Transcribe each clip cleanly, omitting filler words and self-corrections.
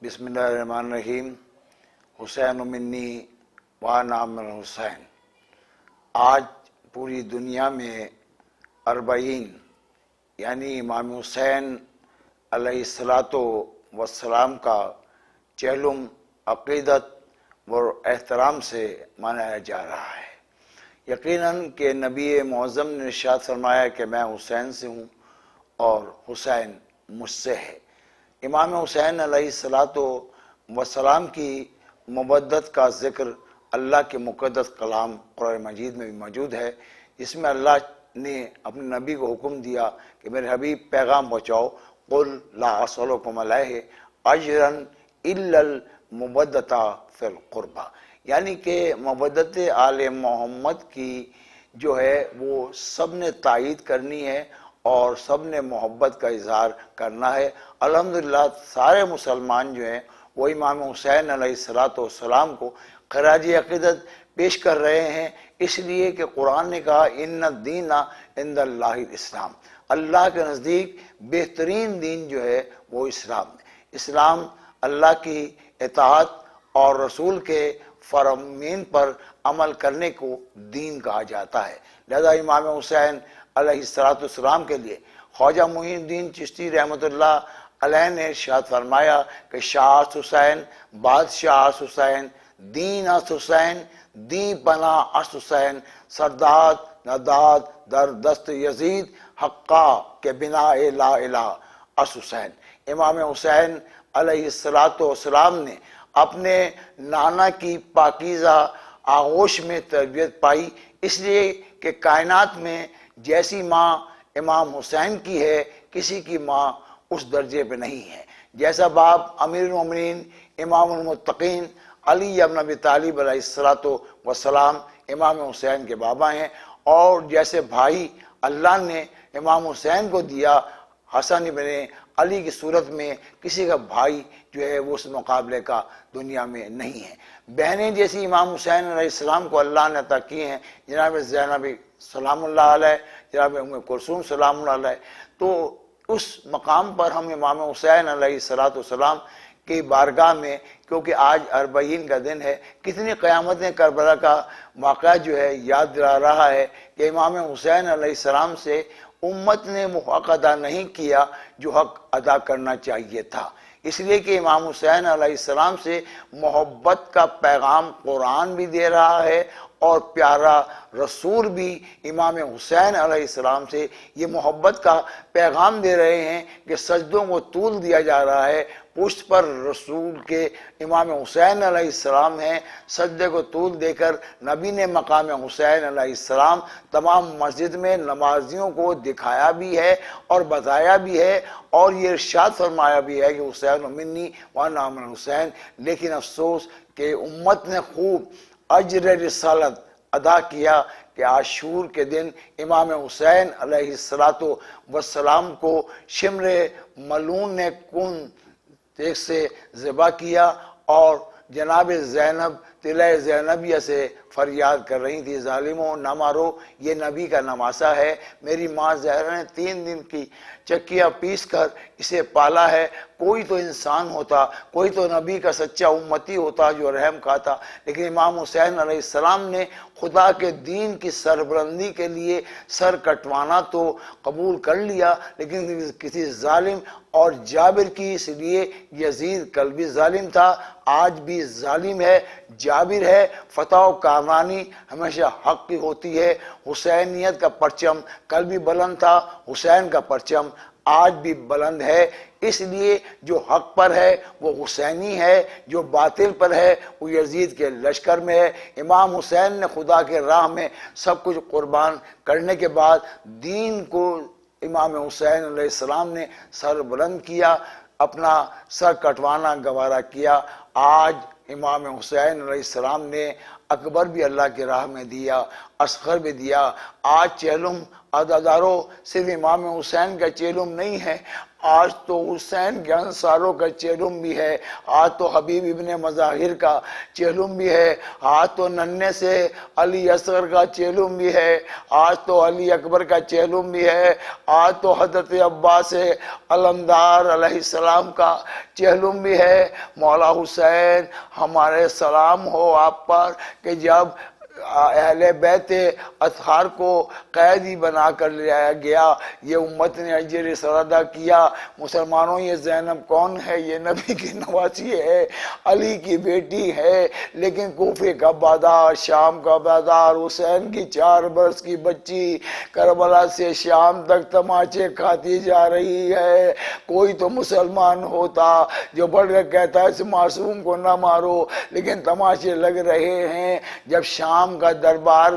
بسم اللہ الرحمن الرحیم۔ حسین منی و نام حسین۔ آج پوری دنیا میں 40 یعنی امام حسین علیہ السلام کا چہلم عقیدت و احترام سے منایا جا رہا ہے۔ یقیناً کہ نبی معظم نے ارشاد فرمایا کہ میں حسین سے ہوں اور حسین مجھ سے ہے۔ امام حسین علیہ السلام کی مودت کا ذکر اللہ کے مقدس کلام قرآن مجید میں بھی موجود ہے، جس میں اللہ نے اپنے نبی کو حکم دیا کہ میرے حبیب پیغام پہنچاؤ، قل لا اسألکم علیہ اجرا الا المودۃ فی القربہ، یعنی کہ مودت آل محمد کی جو ہے وہ سب نے تائید کرنی ہے اور سب نے محبت کا اظہار کرنا ہے۔ الحمدللہ سارے مسلمان جو ہیں وہ امام حسین علیہ السلام کو خراج عقیدت پیش کر رہے ہیں، اس لیے کہ قرآن نے کہا ان الدین عند اللہ الاسلام، اللہ کے نزدیک بہترین دین جو ہے وہ اسلام ہے۔ اسلام اللہ کی اطاعت اور رسول کے فرامین پر عمل کرنے کو دین کہا جاتا ہے۔ لہذا امام حسین علیہ السلام کے لیے خواجہ معین الدین چشتی رحمۃ اللہ علیہ نے ارشاد فرمایا کہ شاہ حسین، بادشاہ حسین، دین حسین، دی پناہ حسین، سرداد نداد در دست یزید، حقا کے بنا لا الہ حسین۔ امام حسین علیہ السلام نے اپنے نانا کی پاکیزہ آغوش میں تربیت پائی، اس لیے کہ کائنات میں جیسی ماں امام حسین کی ہے کسی کی ماں اس درجے پہ نہیں ہے۔ جیسا باپ امیر المومنین امام المتقین علی ابن ابی طالب علیہ السلام امام حسین کے بابا ہیں، اور جیسے بھائی اللہ نے امام حسین کو دیا حسن ابن علی کی صورت میں، کسی کا بھائی جو ہے وہ اس مقابلے کا دنیا میں نہیں ہے۔ بہنیں جیسی امام حسین علیہ السلام کو اللہ نے عطا کی ہیں، جناب زینب سلام اللہ علیہ، جناب ام کلثوم سلام اللہ علیہ، تو اس مقام پر ہم امام حسین علیہ السلام کی بارگاہ میں، کیونکہ آج 40 کا دن ہے، کتنی قیامتیں کربلا کا واقعہ جو ہے یاد دلا رہا ہے کہ امام حسین علیہ السلام سے امت نے وہ حق ادا نہیں کیا جو حق ادا کرنا چاہیے تھا، اس لیے کہ امام حسین علیہ السلام سے محبت کا پیغام قرآن بھی دے رہا ہے، اور پیارا رسول بھی امام حسین علیہ السلام سے یہ محبت کا پیغام دے رہے ہیں کہ سجدوں کو طول دیا جا رہا ہے، پشت پر رسول کے امام حسین علیہ السلام ہیں، سجدے کو طول دے کر نبی نے مقام حسین علیہ السلام تمام مسجد میں نمازیوں کو دکھایا بھی ہے اور بتایا بھی ہے، اور یہ ارشاد فرمایا بھی ہے کہ حسین منی و نام حسین۔ لیکن افسوس کہ امت نے خوب اجر رسالت ادا کیا کہ عاشور کے دن امام حسین علیہ السلام کو شمر ملعون نے کون دیکھ سے ذبح کیا، اور جناب زینب طلع زینبیہ سے فریاد کر رہی تھی ظالموں نہ مارو، یہ نبی کا نواسا ہے، میری ماں زہرا نے 3 دن کی چکیاں پیس کر اسے پالا ہے، کوئی تو انسان ہوتا، کوئی تو نبی کا سچا امتی ہوتا جو رحم کھاتا، لیکن امام حسین علیہ السلام نے خدا کے دین کی سربلندی کے لیے سر کٹوانا تو قبول کر لیا، لیکن کسی ظالم اور جابر کی، اس لیے یزید کل بھی ظالم تھا، آج بھی ظالم ہے، جابر ہے، فتح و کامرانی ہمیشہ حق کی ہوتی ہے۔ حسینیت کا پرچم کل بھی بلند تھا، حسین کا پرچم آج بھی بلند ہے، اس لیے جو حق پر ہے وہ حسینی ہے، جو باطل پر ہے وہ یزید کے لشکر میں ہے۔ امام حسین نے خدا کے راہ میں سب کچھ قربان کرنے کے بعد دین کو امام حسین علیہ السلام نے سر بلند کیا، اپنا سر کٹوانا گوارا کیا۔ آج امام حسین علیہ السلام نے اکبر بھی اللہ کی راہ میں دیا، اصغر بھی دیا۔ آج چہلم عزادارو صرف امام حسین کا چہلم نہیں ہے، آج تو حسین کے انصاروں کا چہلم بھی ہے، آج تو حبیب ابن مظاہر کا چہلم بھی ہے، آج تو ننھے سے علی اصغر کا چہلم بھی ہے، آج تو علی اکبر کا چہلم بھی ہے، آج تو حضرت عباس علمدار علیہ السلام کا چہلم بھی ہے۔ مولا حسین ہمارے سلام ہو آپ پر کہ جب اہل بیت اطہار کو قیدی بنا کر لے آیا گیا، یہ امت نے اجر سر ادا کیا۔ مسلمانوں یہ زینب کون ہے؟ یہ نبی کی نواسی ہے، علی کی بیٹی ہے، لیکن کوفے کا بازار، شام کا بازار، حسین کی 4 برس کی بچی کربلا سے شام تک تماچے کھاتی جا رہی ہے۔ کوئی تو مسلمان ہوتا جو بڑھ کر کہتا ہے اس معصوم کو نہ مارو، لیکن تماشے لگ رہے ہیں۔ جب شام کا دربار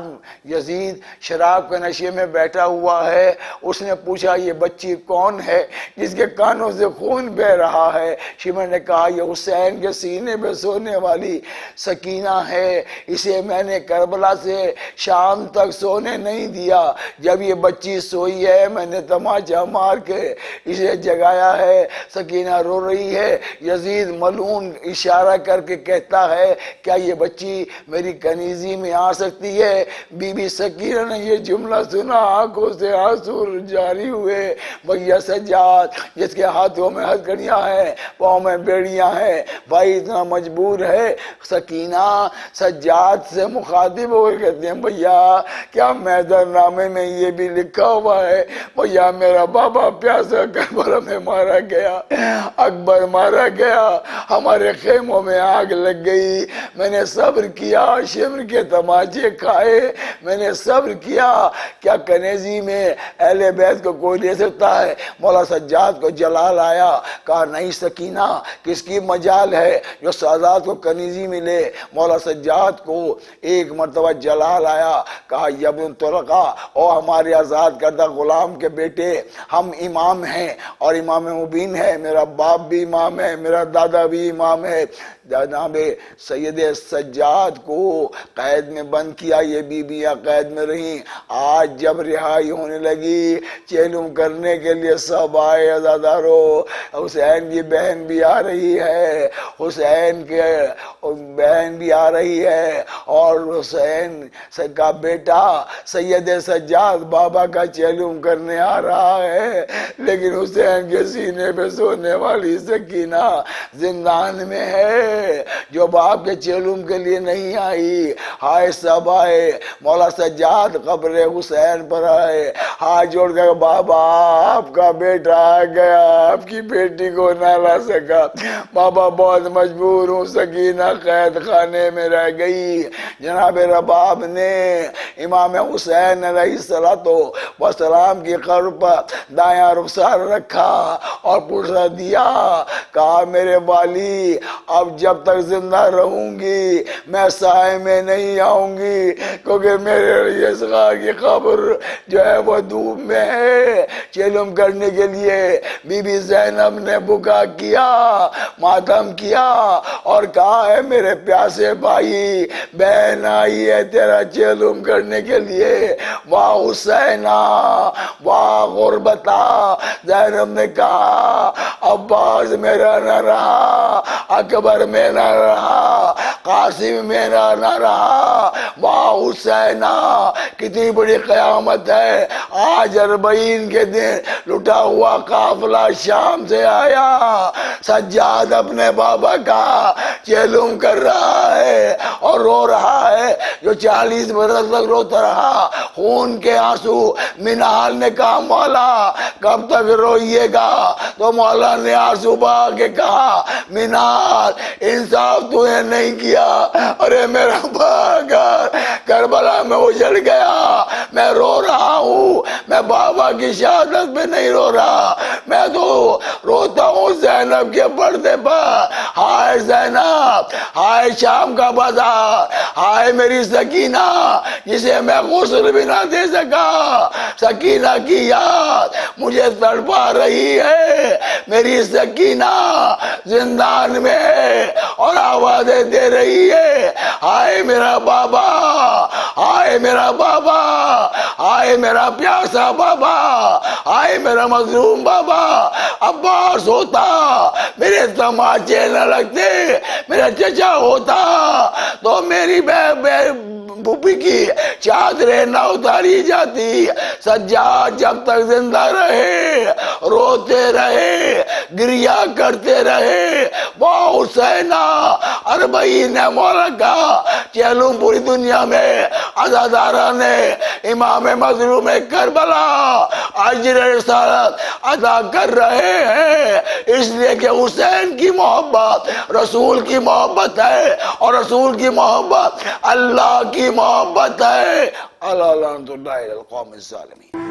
یزید شراب کے نشے میں بیٹھا ہوا ہے، اس نے پوچھا یہ بچی کون ہے جس کے کانوں سے خون بہ رہا ہے؟ شمر نے کہا یہ حسین کے سینے پہ سونے والی سکینہ ہے، اسے میں نے کربلا سے شام تک سونے نہیں دیا، جب یہ بچی سوئی ہے میں نے تماچا مار کے اسے جگایا ہے۔ سکینہ رو رہی ہے، یزید ملعون اشارہ کر کے کہتا ہے کیا یہ بچی میری کنیزی میں آ سکتی ہے؟ بی بی سکینہ نے یہ جملہ سنا، آنکھوں سے آنسو جاری ہوئے۔ بھیا سجاد جس کے ہاتھوں میں ہتھکڑیاں ہیں، پاؤں میں بیڑیاں ہیں، بھائی اتنا مجبور ہے۔ سکینہ سجاد سے مخاطب ہو کہتے ہیں بھیا کیا میدر نامے میں یہ بھی لکھا ہوا ہے بھیا میرا بابا پیاسا کربلا میں مارا گیا، اکبر مارا گیا، ہمارے خیموں میں آگ لگ گئی، میں نے صبر کیا، شمر کے تماچے کھائے، میں نے صبر کیا، کیا کنیزی میں اہل بیت کو کوئی لے سکتا ہے؟ مولا سجاد کو جلال آیا، کہا نہیں سکینہ کس کی مجال ہے جو سادات کو کنیزی میں لے؟ مولا سجاد کو ایک مرتبہ جلال آیا، کہا یبن طلقہ، او ہمارے آزاد کردہ غلام کے بیٹے، ہم امام ہیں اور امام مبین ہے، میرا باپ بھی امام ہے، میرا دادا بھی امام ہے۔ جناب سید سجاد کو قید میں بند کیا، یہ بیویاں قید میں رہیں۔ آج جب رہائی ہونے لگی چیلم کرنے کے لیے سب آئے عزادارو، حسین کی بہن بھی آ رہی ہے، حسین کے بہن بھی آ رہی ہے، اور حسین کا بیٹا سید سجاد بابا کا چیلم کرنے آ رہا ہے، لیکن حسین کے سینے پہ سونے والی سکینہ زندان میں ہے جو باپ کے چیلم کے لیے نہیں آئی۔ ہائے سب آئے، مولا سجاد قبر حسین پر آئے، ہاتھ جوڑ کر بابا آپ کا بیٹا آ گیا، آپ کی بیٹی کو نہ لا سکا، بابا بہت مجبور ہوں، سکینہ قید خانے میں رہ گئی۔ جناب رباب نے امام حسین علیہ السلام کی قبر پر دایاں رخسار رکھا اور پوچھا دیا، کہا میرے والی اب جب تک زندہ رہوں گی میں سائے میں نہیں آؤں گی، کیونکہ میرے یسغا کی قبر جو ہے وہ دھوپ میں ہے۔ چیلم کرنے کے لیے بی بی زینب نے بکا کیا، ماتم کیا اور کہا ہے میرے پیاسے بھائی بہن آئی ہے تیرا چیلم کرنے کے لیے، واہ حسینہ واہ غربتا۔ زینب نے کہا عباس میرا نہ رہا، اکبر میرا رہا، قاسم میرا نہ رہا، واہ حسینہ کتنی بڑی قیامت ہے۔ آج 40 کے دن لٹا ہوا قافلہ شام سے آیا، سجاد اپنے بابا کا چیلم کر رہا ہے اور رو رہا ہے جو 40 برس تک روتا رہا، خون کے آنسو۔ منہال نے کہا مولا کب تک روئیے گا؟ تو مولا نے آنسو بہا کے کہا منہال انصاف تو نے نہیں کیا، ارے میرا بھاگر کربلا میں اجڑ گیا، میں رو رہا ہوں، میں بابا کی شہادت پہ نہیں رو رہا، میں تو روتا ہوں زینب کے پردے پر۔ ہائے زینب ہائے شام کا بازار، ہائے میری سکینہ جسے میں غسل بھی نہ دے سکا، سکینہ کی یاد مجھے تڑپا رہی ہے، میری سکینہ زندان میں ہے اور آوازیں دے رہی ہے، ہائے میرا بابا، ہائے میرا بابا، ہائے میرا پیاسا بابا، ہائے میرا مظلوم بابا۔ عباس ہوتا میرے تماچے نہ لگتے، میرا چچا ہوتا تو میری پھوپھی کی چادریں نہ اتاری جاتی۔ سجاد جب تک زندہ رہے روتے رہے، گریا کرتے رہے، وہ حسینہ اربعین مورکہ چہلم پوری دنیا میں عزادارہ نے امام مظلوم کربلا اجر رسالت ادا کر رہے ہیں، اس لیے کہ حسین کی محبت رسول کی محبت ہے، اور رسول کی محبت اللہ کی محبت ہے۔ اللہ لعنت اللہ علی القوم الظالمین۔